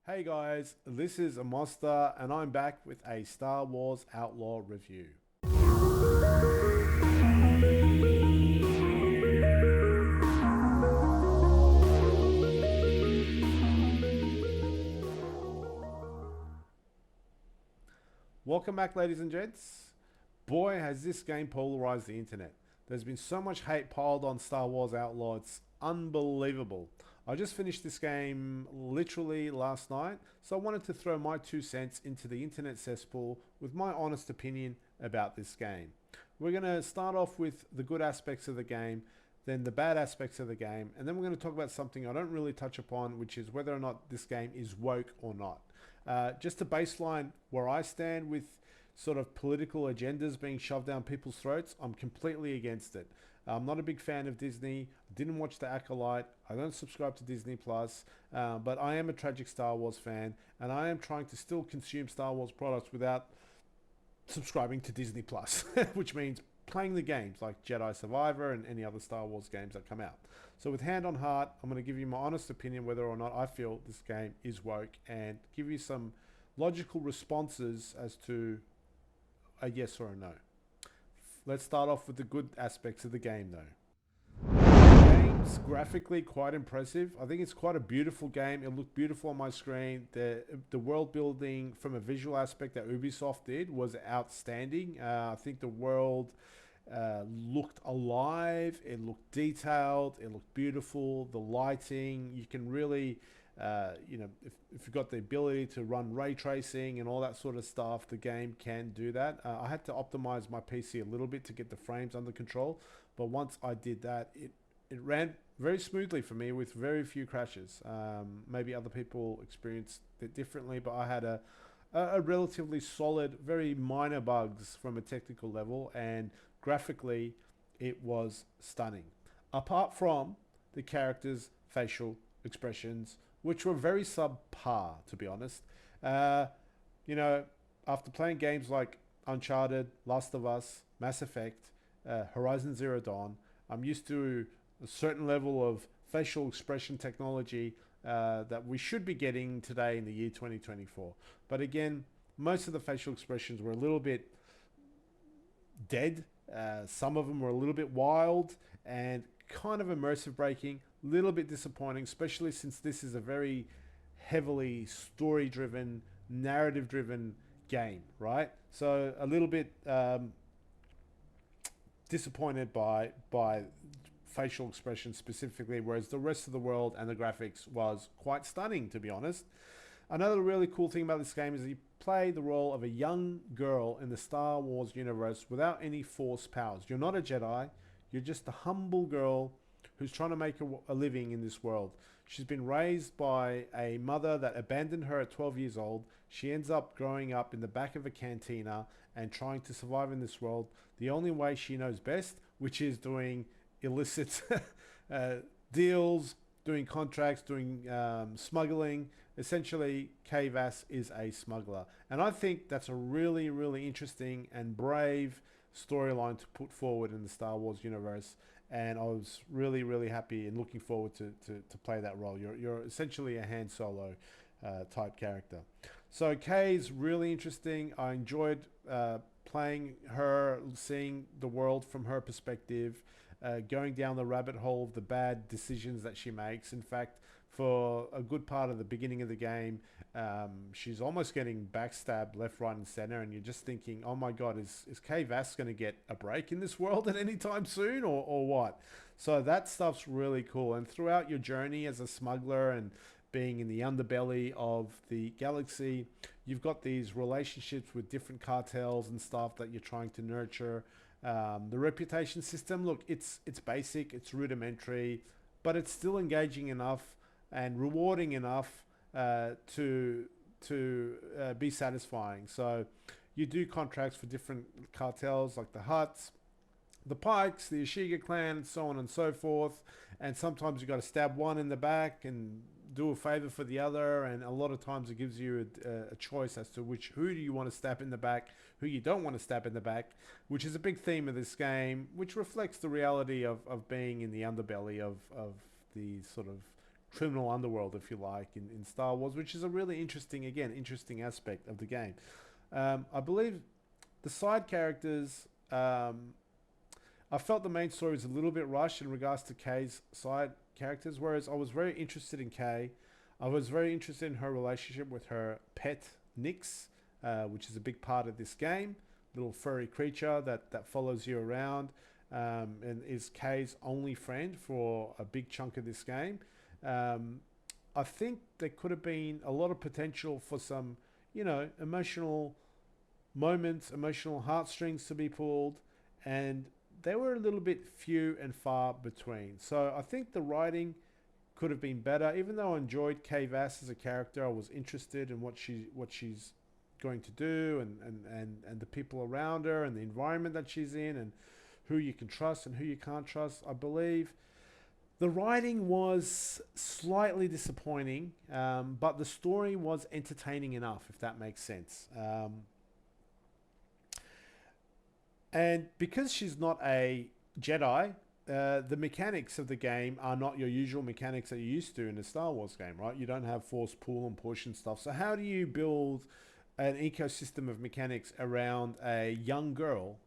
Hey guys, this is Mozsta and I'm back with a Star Wars Outlaw review. Welcome back, ladies and gents. Boy, has this game polarized the internet. There's been so much hate piled on Star Wars Outlaw, it's unbelievable. I just finished this game literally last night, so I wanted to throw my 2 cents into the internet cesspool with my honest opinion about this game. We're going to start off with the good aspects of the game, then the bad aspects of the game, and then we're going to talk about something I don't really touch upon, which is whether or not this game is woke or not. Just to baseline where I stand with sort of political agendas being shoved down people's throats, I'm completely against it. I'm not a big fan of Disney. I didn't watch The Acolyte. I don't subscribe to Disney Plus, but I am a tragic Star Wars fan, and I am trying to still consume Star Wars products without subscribing to Disney Plus, which means playing the games like Jedi Survivor and any other Star Wars games that come out. So with hand on heart, I'm going to give you my honest opinion whether or not I feel this game is woke and give you some logical responses as to a yes or a no. Let's start off with the good aspects of the game though. The game's graphically quite impressive. I think it's quite a beautiful game. It looked beautiful on my screen. The world building from a visual aspect that Ubisoft did was outstanding. I think the world looked alive, it looked detailed, it looked beautiful. The lighting, you can really if you've got the ability to run ray tracing and all that sort of stuff, the game can do that. I had to optimize my PC a little bit to get the frames under control, but once I did that, it ran very smoothly for me with very few crashes. Maybe other people experienced it differently, but I had a relatively solid, very minor bugs from a technical level, and graphically, it was stunning. Apart from the characters' facial expressions, which were very subpar, to be honest. Uh, you know, after playing games like Uncharted, Last of Us, Mass Effect, Horizon Zero Dawn, I'm used to a certain level of facial expression technology that we should be getting today in the year 2024. But again, most of the facial expressions were a little bit dead. Some of them were a little bit wild and kind of immersive breaking, little bit disappointing, especially since this is a very heavily story driven, narrative driven game, right? So a little bit disappointed by facial expression specifically, whereas the rest of the world and the graphics was quite stunning, to be honest. Another really cool thing about this game is you play the role of a young girl in the Star Wars universe without any force powers. You're not a Jedi, you're just a humble girl who's trying to make a living in this world. She's been raised by a mother that abandoned her at 12 years old. She ends up growing up in the back of a cantina and trying to survive in this world the only way she knows best, which is doing illicit deals, doing contracts, doing smuggling. Essentially, Kay Vass is a smuggler. And I think that's a really, really interesting and brave storyline to put forward in the Star Wars universe. And I was really, really happy and looking forward to play that role. You're essentially a Han Solo type character. So Kay's really interesting. I enjoyed playing her, seeing the world from her perspective, going down the rabbit hole of the bad decisions that she makes. In fact, for a good part of the beginning of the game, she's almost getting backstabbed left, right, and center, and you're just thinking, "Oh my God, is Kay Vass going to get a break in this world at any time soon, or what?" So that stuff's really cool. And throughout your journey as a smuggler and being in the underbelly of the galaxy, you've got these relationships with different cartels and stuff that you're trying to nurture. The reputation system, look, it's basic, it's rudimentary, but it's still engaging enough and rewarding enough to be satisfying. So you do contracts for different cartels like the Hutts, the Pikes, the Ashiga clan, and so on and so forth. And sometimes you got to stab one in the back and do a favor for the other. And a lot of times it gives you a choice as to who do you want to stab in the back, who you don't want to stab in the back, which is a big theme of this game, which reflects the reality of being in the underbelly of the sort of criminal underworld, if you like, in Star Wars, which is a really interesting aspect of the game. I believe the side characters, I felt the main story was a little bit rushed in regards to Kay's side characters, whereas I was very interested in Kay. I was very interested in her relationship with her pet, Nyx, which is a big part of this game. Little furry creature that follows you around, and is Kay's only friend for a big chunk of this game. I think there could have been a lot of potential for some, emotional moments, emotional heartstrings to be pulled, and they were a little bit few and far between. So I think the writing could have been better. Even though I enjoyed Kay Vass as a character, I was interested in what she's going to do, and the people around her and the environment that she's in, and who you can trust and who you can't trust. I believe the writing was slightly disappointing, but the story was entertaining enough, if that makes sense. And because she's not a Jedi, the mechanics of the game are not your usual mechanics that you're used to in a Star Wars game, right? You don't have force pull and push and stuff. So how do you build an ecosystem of mechanics around a young girl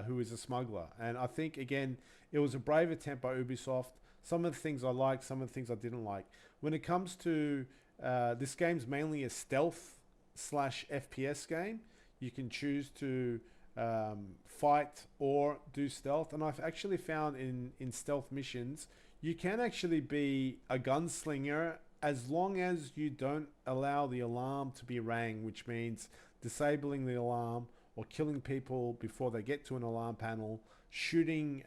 who is a smuggler? And I think, again, it was a brave attempt by Ubisoft. Some of the things I liked, some of the things I didn't like. When it comes to this game's mainly a stealth / FPS game. You can choose to fight or do stealth, and I've actually found in stealth missions you can actually be a gunslinger as long as you don't allow the alarm to be rang, which means disabling the alarm or killing people before they get to an alarm panel, shooting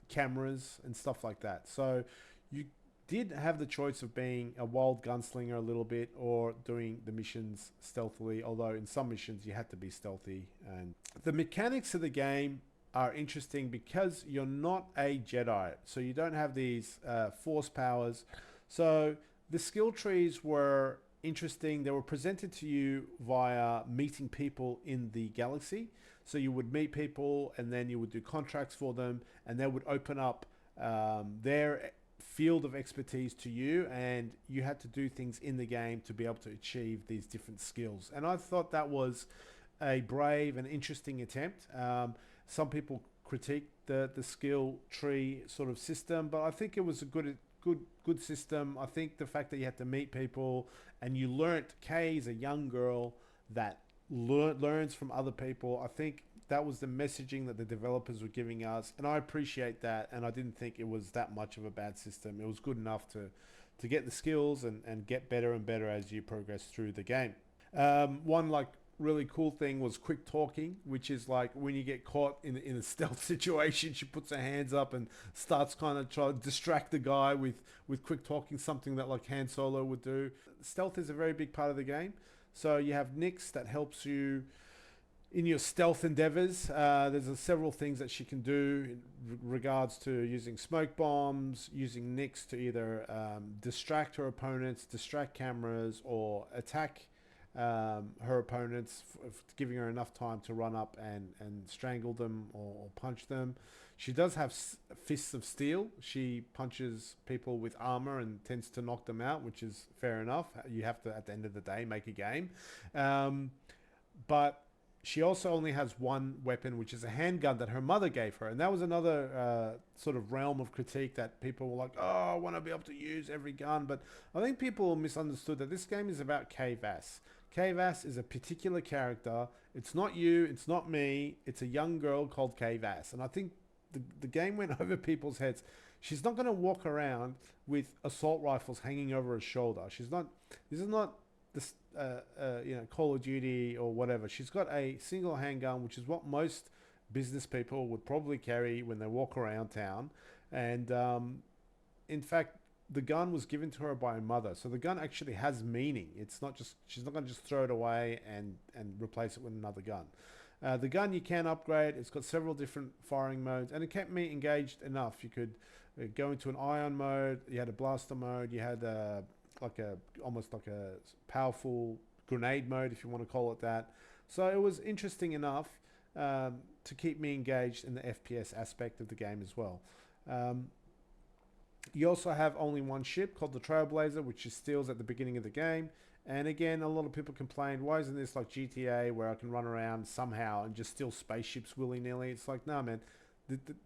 cameras and stuff like that. So you did have the choice of being a wild gunslinger a little bit or doing the missions stealthily, although in some missions you had to be stealthy. And the mechanics of the game are interesting because you're not a Jedi, so you don't have these force powers. So the skill trees were interesting. They were presented to you via meeting people in the galaxy. So you would meet people and then you would do contracts for them, and they would open up their field of expertise to you, and you had to do things in the game to be able to achieve these different skills. And I thought that was a brave and interesting attempt. Some people critique the skill tree sort of system, but I think it was a good system. I think the fact that you had to meet people and you learnt, Kay is a young girl that learns from other people. I think that was the messaging that the developers were giving us, and I appreciate that, and I didn't think it was that much of a bad system. It was good enough to get the skills and get better and better as you progress through the game. One really cool thing was quick talking, which is like when you get caught in a stealth situation, she puts her hands up and starts kind of trying to distract the guy with quick talking, something that like Han Solo would do. Stealth is a very big part of the game. So you have Nyx that helps you in your stealth endeavors. There's several things that she can do in regards to using smoke bombs, using Nyx to either distract her opponents, distract cameras, or attack her opponents, giving her enough time to run up and strangle them or punch them. She does have fists of steel. She punches people with armor and tends to knock them out, which is fair enough. You have to, at the end of the day, make a game. But she also only has one weapon, which is a handgun that her mother gave her. And that was another sort of realm of critique that people were like, oh, I want to be able to use every gun. But I think people misunderstood that this game is about Kay Vass. Kay Vass is a particular character. It's not you. It's not me. It's a young girl called Kay Vass. And I think the game went over people's heads. She's not going to walk around with assault rifles hanging over her shoulder. She's not. This is not this Call of Duty or whatever. She's got a single handgun, which is what most business people would probably carry when they walk around town. And in fact, the gun was given to her by her mother, so the gun actually has meaning. It's not just, she's not going to just throw it away and replace it with another gun. The gun you can upgrade. It's got several different firing modes, and it kept me engaged enough. You could go into an ion mode. You had a blaster mode. You had almost like a powerful grenade mode, if you want to call it that. So it was interesting enough to keep me engaged in the FPS aspect of the game as well. You also have only one ship called the Trailblazer, which is steals at the beginning of the game. And again, a lot of people complained, why isn't this like GTA where I can run around somehow and just steal spaceships willy-nilly? It's like, no, man.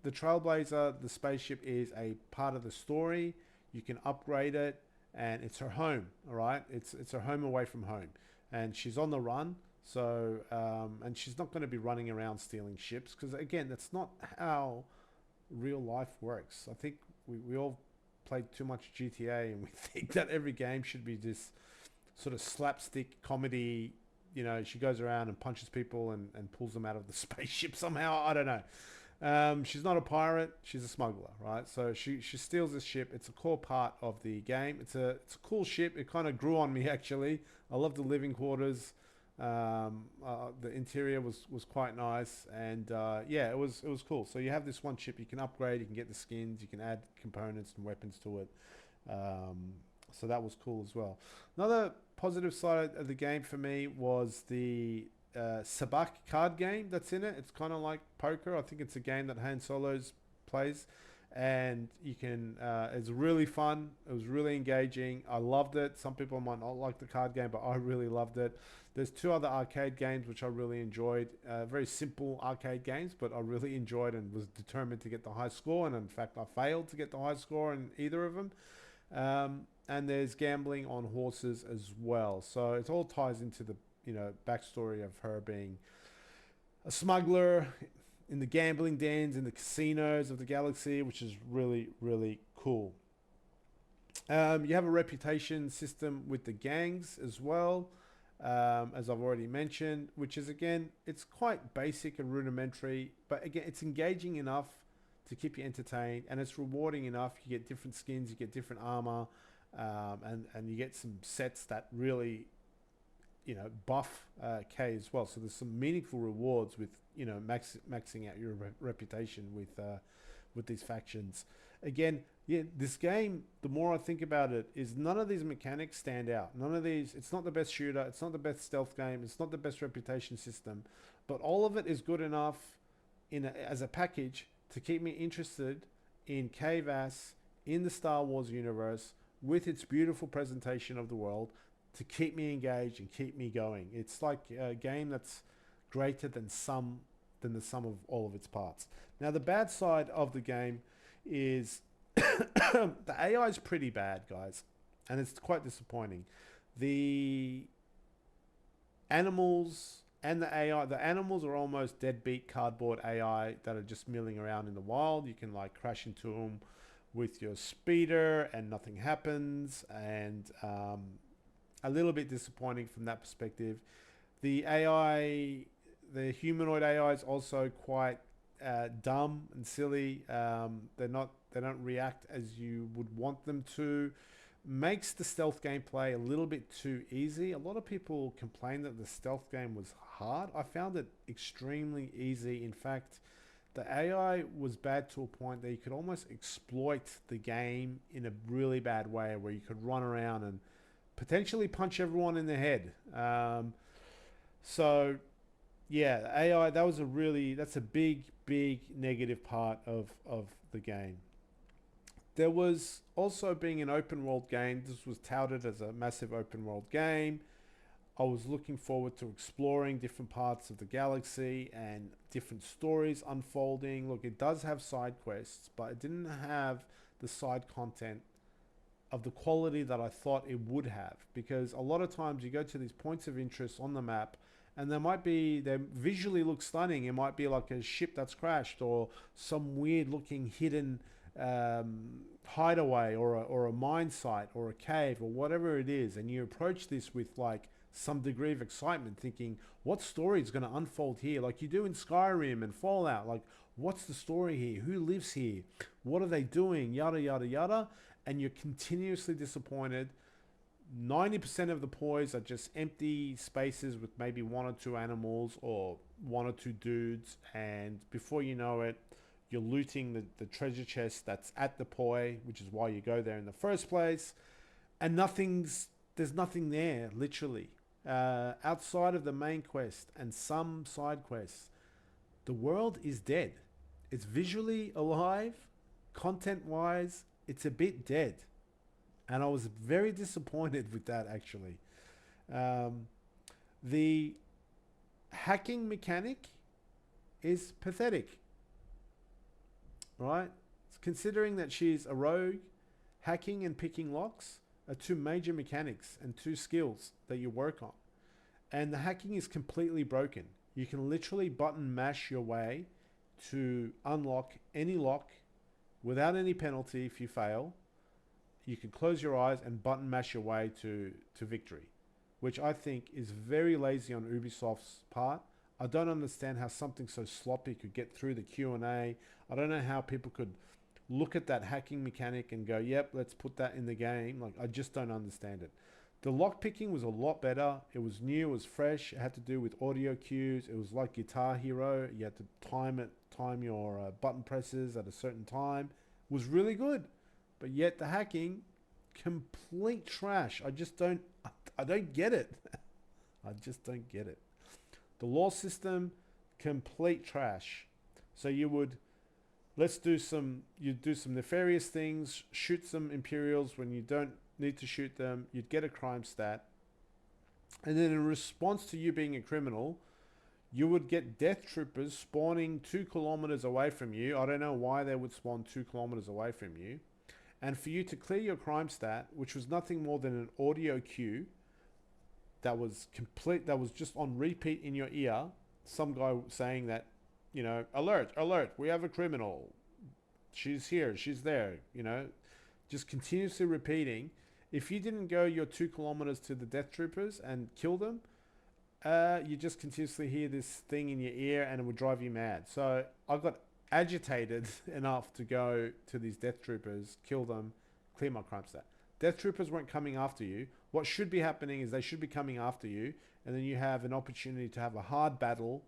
The Trailblazer, the spaceship, is a part of the story. You can upgrade it, and it's her home, all right? It's her home away from home. And she's on the run, so, and she's not going to be running around stealing ships, because again, that's not how real life works. I think we all played too much GTA, and we think that every game should be this sort of slapstick comedy. You know, she goes around and punches people and pulls them out of the spaceship somehow. I don't know. She's not a pirate. She's a smuggler, right? So she steals this ship. It's a core part of the game. It's a cool ship. It kind of grew on me, actually. I love the living quarters. The interior was quite nice, and yeah, it was cool. So you have this one ship you can upgrade. You can get the skins. You can add components and weapons to it. So that was cool as well. Another positive side of the game for me was the Sabak card game that's in it. It's kind of like poker. I think it's a game that Han Solo's plays, and you can. It's really fun. It was really engaging. I loved it. Some people might not like the card game, but I really loved it. There's two other arcade games which I really enjoyed. Very simple arcade games, but I really enjoyed and was determined to get the high score. And in fact, I failed to get the high score in either of them. And there's gambling on horses as well. So it all ties into the backstory of her being a smuggler in the gambling dens in the casinos of the galaxy, which is really, really cool. You have a reputation system with the gangs as well, as I've already mentioned, which is, again, it's quite basic and rudimentary, but again, it's engaging enough to keep you entertained, and it's rewarding enough. You get different skins, you get different armor, and you get some sets that really buff K as well. So there's some meaningful rewards with maxing out your reputation with these factions. Again, yeah, this game, the more I think about it, is none of these mechanics stand out. None of these. It's not the best shooter. It's not the best stealth game. It's not the best reputation system, but all of it is good enough as a package to keep me interested in KVAS, in the Star Wars universe, with its beautiful presentation of the world, to keep me engaged and keep me going. It's like a game that's greater than the sum of all of its parts. Now, the bad side of the game is the AI is pretty bad, guys, and it's quite disappointing. The animals and the AI, the animals are almost deadbeat cardboard AI that are just milling around in the wild. You can like crash into them with your speeder and nothing happens, and a little bit disappointing from that perspective. The AI, the humanoid AI, is also quite dumb and silly. They don't react as you would want them to. Makes the stealth gameplay a little bit too easy. A lot of people complain that the stealth game was hard. I found it extremely easy. In fact, the AI was bad to a point that you could almost exploit the game in a really bad way, where you could run around and potentially punch everyone in the head. So yeah, the AI, that's a big negative part of the game. There was also, being an open world game, this was touted as a massive open world game. I was looking forward to exploring different parts of the galaxy and different stories unfolding. Look, it does have side quests, but it didn't have the side content of the quality that I thought it would have, because a lot of times you go to these points of interest on the map and they visually look stunning. It might be like a ship that's crashed, or some weird looking hidden hideaway, or a mine site, or a cave, or whatever it is, and you approach this with like some degree of excitement, thinking, what story is going to unfold here, like you do in Skyrim and Fallout. Like, what's the story here? Who lives here? What are they doing? Yada yada yada. And you're continuously disappointed. 90% of the poise are just empty spaces with maybe one or two animals or one or two dudes, and before you know it, you're looting the treasure chest that's at the poi, which is why you go there in the first place, and there's nothing there, literally. Outside of the main quest and some side quests, the world is dead. It's visually alive, content-wise, it's a bit dead. And I was very disappointed with that, actually. Um, the hacking mechanic is pathetic, right? Considering that she's a rogue, hacking and picking locks are two major mechanics and two skills that you work on. And the hacking is completely broken. You can literally button mash your way to unlock any lock without any penalty if you fail. You can close your eyes and button mash your way to victory, which I think is very lazy on Ubisoft's part. I don't understand how something so sloppy could get through the Q&A. I don't know how people could look at that hacking mechanic and go, yep, let's put that in the game. Like, I just don't understand it. The lock picking was a lot better. It was new, it was fresh. It had to do with audio cues. It was like Guitar Hero. You had to time your button presses at a certain time. It was really good. But yet the hacking, complete trash. I don't get it. I just don't get it. The law system, complete trash. So you do some nefarious things, shoot some Imperials when you don't need to shoot them. You'd get a crime stat. And then in response to you being a criminal, you would get death troopers spawning 2 kilometers away from you. I don't know why they would spawn 2 kilometers away from you. And for you to clear your crime stat, which was nothing more than an audio cue that was just on repeat in your ear, some guy saying that, alert, alert, we have a criminal. She's here, she's there, just continuously repeating. If you didn't go your 2 kilometers to the death troopers and kill them, you just continuously hear this thing in your ear and it would drive you mad. So I got agitated enough to go to these death troopers, kill them, clear my crime stat. Death troopers weren't coming after you. What should be happening is they should be coming after you, and then you have an opportunity to have a hard battle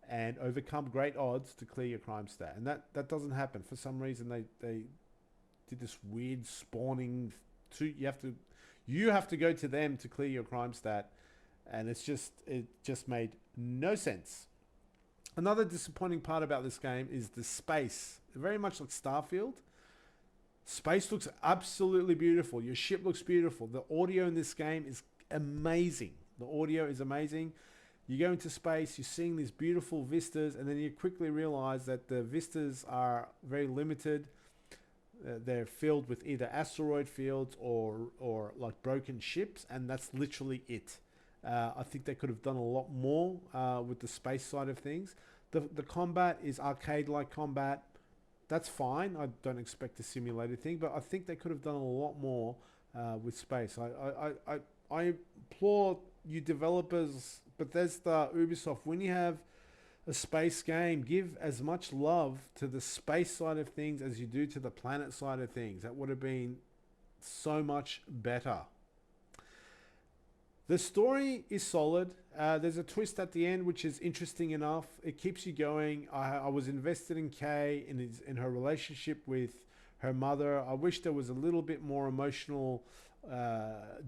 and overcome great odds to clear your crime stat. And that doesn't happen. For some reason, they did this weird spawning. You have to go to them to clear your crime stat, and it just made no sense. Another disappointing part about this game is the space. Very much like Starfield. Space looks absolutely beautiful. Your ship looks beautiful. The audio in this game is amazing. The audio is amazing. You go into space, you're seeing these beautiful vistas, and then you quickly realize that the vistas are very limited. They're filled with either asteroid fields or like broken ships, and that's literally it. I think they could have done a lot more with the space side of things. The combat is arcade-like combat. That's fine. I don't expect a simulated thing, but I think they could have done a lot more with space. I implore you developers, Bethesda, Ubisoft, when you have a space game, give as much love to the space side of things as you do to the planet side of things. That would have been so much better. The story is solid. There's a twist at the end, which is interesting enough. It keeps you going. I was invested in Kay, in her relationship with her mother. I wish there was a little bit more emotional,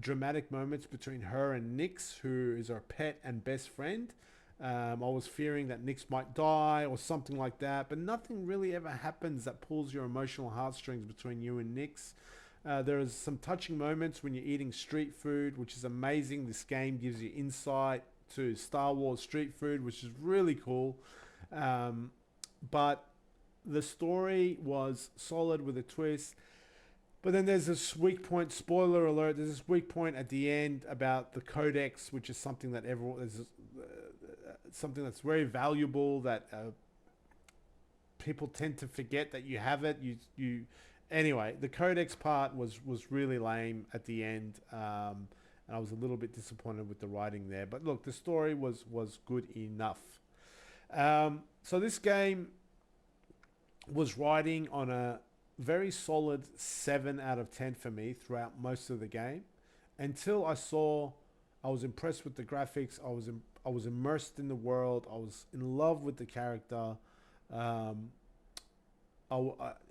dramatic moments between her and Nyx, who is her pet and best friend. I was fearing that Nyx might die or something like that, but nothing really ever happens that pulls your emotional heartstrings between you and Nyx. There is some touching moments when you're eating street food, which is amazing. This game gives you insight to Star Wars street food, which is really cool. But the story was solid with a twist. But then there's this weak point, spoiler alert, there's this weak point at the end about the codex, which is something that something that's very valuable that people tend to forget that you have it. Anyway, the codex part was really lame at the end, and I was a little bit disappointed with the writing there. But look, the story was good enough. So this game was riding on a very solid 7 out of 10 for me throughout most of the game, until I was impressed with the graphics. I was immersed in the world. I was in love with the character. I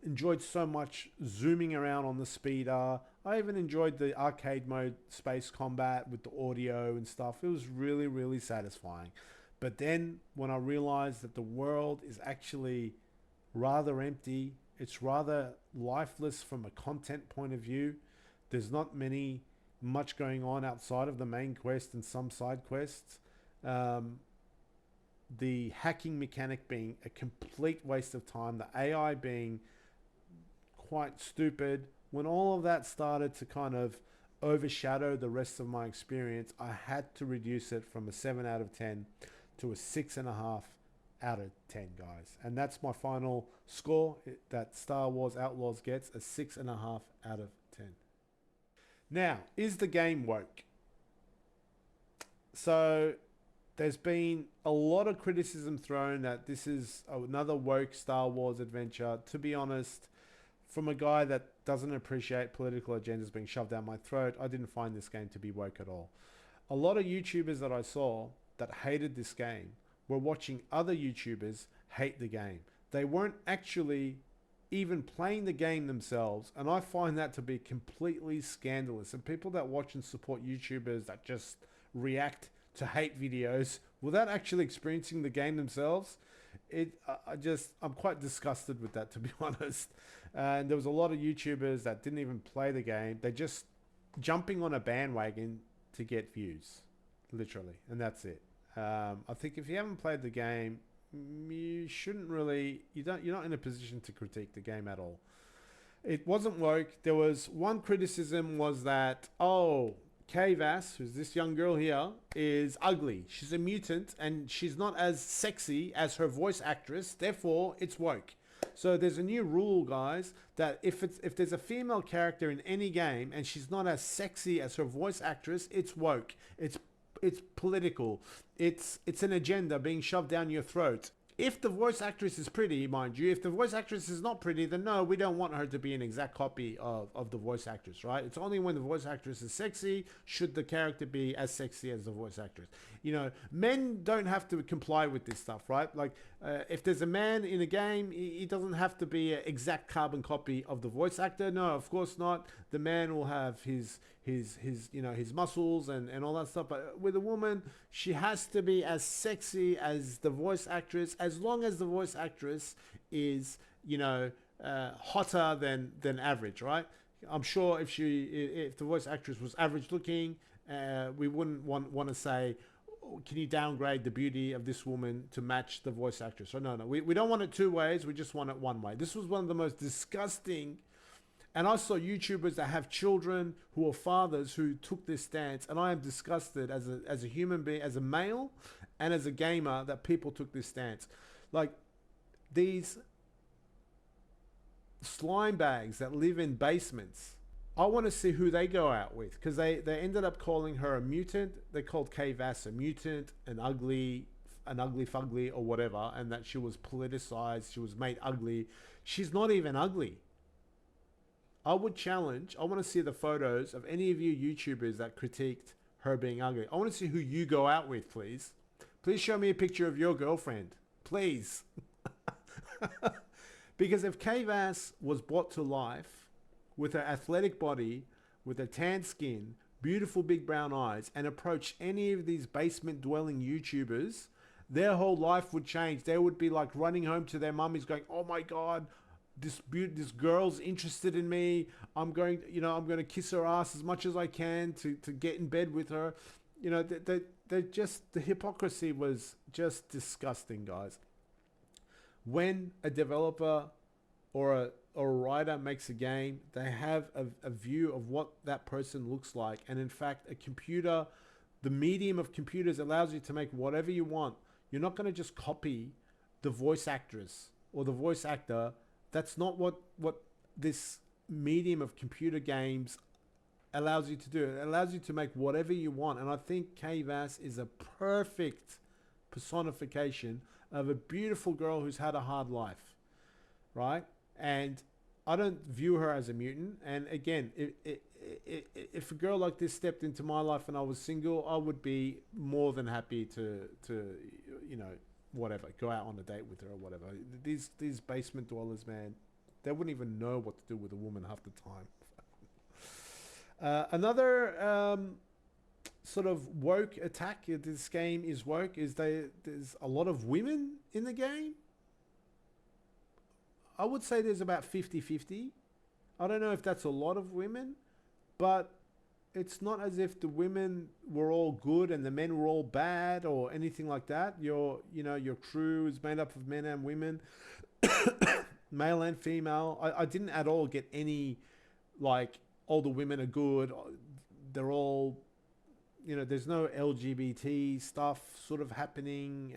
enjoyed so much zooming around on the speeder. I even enjoyed the arcade mode space combat with the audio and stuff. It was really, really satisfying. But then when I realized that the world is actually rather empty, It's rather lifeless from a content point of view. There's not much going on outside of the main quest and some side quests. The hacking mechanic being a complete waste of time, the AI being quite stupid. When all of that started to kind of overshadow the rest of my experience, I had to reduce it from a 7 out of 10 to a 6.5 out of 10, guys. And that's my final score that Star Wars Outlaws gets, a 6.5 out of 10. Now, is the game woke? So there's been a lot of criticism thrown that this is another woke Star Wars adventure. To be honest, from a guy that doesn't appreciate political agendas being shoved down my throat, I didn't find this game to be woke at all. A lot of YouTubers that I saw that hated this game were watching other YouTubers hate the game. They weren't actually even playing the game themselves, and I find that to be completely scandalous. And people that watch and support YouTubers that just react to hate videos without actually experiencing the game themselves, I'm quite disgusted with that, to be honest. And there was a lot of YouTubers that didn't even play the game. They're just jumping on a bandwagon to get views, literally, and that's it. I think if you haven't played the game, you shouldn't really. You're not in a position to critique the game at all. It wasn't woke. There was one criticism was that Kay Vass, who's this young girl here, is ugly. She's a mutant and she's not as sexy as her voice actress. Therefore, it's woke. So there's a new rule, guys, that if there's a female character in any game and she's not as sexy as her voice actress, it's woke. It's political. It's an agenda being shoved down your throat. If the voice actress is pretty, mind you, if the voice actress is not pretty, then no, we don't want her to be an exact copy of the voice actress, right? It's only when the voice actress is sexy should the character be as sexy as the voice actress. You know, men don't have to comply with this stuff, right? Like, if there's a man in a game, he doesn't have to be an exact carbon copy of the voice actor. No, of course not. The man will have his muscles and all that stuff. But with a woman, she has to be as sexy as the voice actress, as long as the voice actress is, hotter than average, right? I'm sure if the voice actress was average looking, we wouldn't want to say, can you downgrade the beauty of this woman to match the voice actress? So no, we don't want it two ways. We just want it one way. This was one of the most disgusting. And I saw YouTubers that have children who are fathers who took this stance, and I am disgusted as a human being, as a male, and as a gamer that people took this stance. Like these slime bags that live in basements. I want to see who they go out with, because they ended up calling her a mutant. They called Kay Vass a mutant, an ugly fugly or whatever, and that she was politicized. She was made ugly. She's not even ugly. I would challenge, I want to see the photos of any of you YouTubers that critiqued her being ugly. I want to see who you go out with, please. Please show me a picture of your girlfriend. Please. Because if Kay Vass was brought to life with her athletic body, with her tan skin, beautiful big brown eyes, and approached any of these basement dwelling YouTubers, their whole life would change. They would be like running home to their mummies going, oh my God, this girl's interested in me. I'm going to kiss her ass as much as I can to get in bed with her. The hypocrisy was just disgusting, guys. When a developer or a writer makes a game, they have a view of what that person looks like. And in fact, a computer, the medium of computers allows you to make whatever you want. You're not going to just copy the voice actress or the voice actor. That's not what this medium of computer games allows you to do. It allows you to make whatever you want. And I think Kay Vass is a perfect personification of a beautiful girl who's had a hard life, right? And I don't view her as a mutant. And again, if a girl like this stepped into my life and I was single, I would be more than happy to whatever, go out on a date with her or whatever. These basement dwellers, man, they wouldn't even know what to do with a woman half the time. Another sort of woke attack, this game is woke, is there's a lot of women in the game. I would say there's about 50-50. I don't know if that's a lot of women, but it's not as if the women were all good and the men were all bad or anything like that. Your crew is made up of men and women, male and female. I didn't at all get any like all the women are good. They're all, there's no LGBT stuff sort of happening.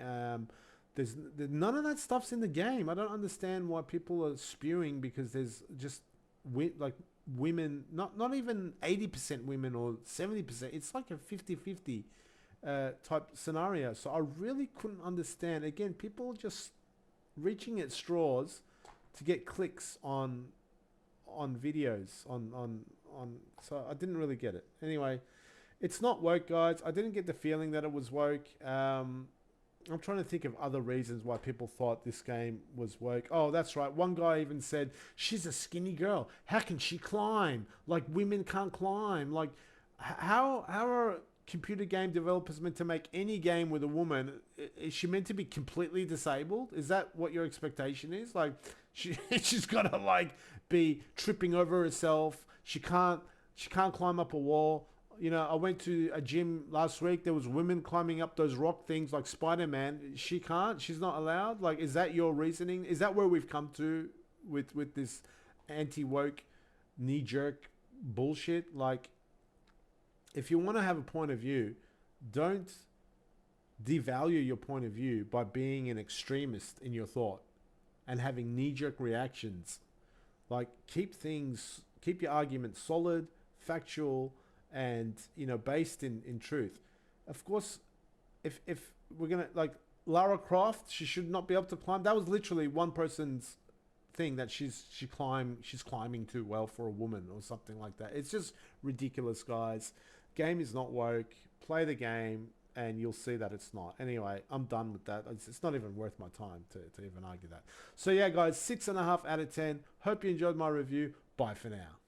There's none of that stuff's in the game. I don't understand why people are spewing because there's just like women, not even 80% women or 70%. It's like a 50-50 type scenario. So I really couldn't understand. Again, people just reaching at straws to get clicks on videos on so I didn't really get it. Anyway, it's not woke, guys. I didn't get the feeling that it was woke. I'm trying to think of other reasons why people thought this game was woke. Oh, that's right. One guy even said, she's a skinny girl. How can she climb? Like, women can't climb. Like, how are computer game developers meant to make any game with a woman? Is she meant to be completely disabled? Is that what your expectation is? Like, she's got to, like, be tripping over herself. She can't climb up a wall. I went to a gym last week. There was women climbing up those rock things like Spider-Man. She can't. She's not allowed. Like, is that your reasoning? Is that where we've come to with this anti-woke, knee-jerk bullshit? Like, if you want to have a point of view, don't devalue your point of view by being an extremist in your thought and having knee-jerk reactions. Like, keep your arguments solid, factual, and based in truth. Of course, if we're gonna, like, Lara Croft, she should not be able to climb. That was literally one person's thing, that she's climbing too well for a woman or something like that. It's just ridiculous, guys. Game is not woke. Play the game and you'll see that it's not. Anyway, I'm done with that. It's not even worth my time to even argue that. So yeah, guys, 6.5 out of 10. Hope you enjoyed my review. Bye for now.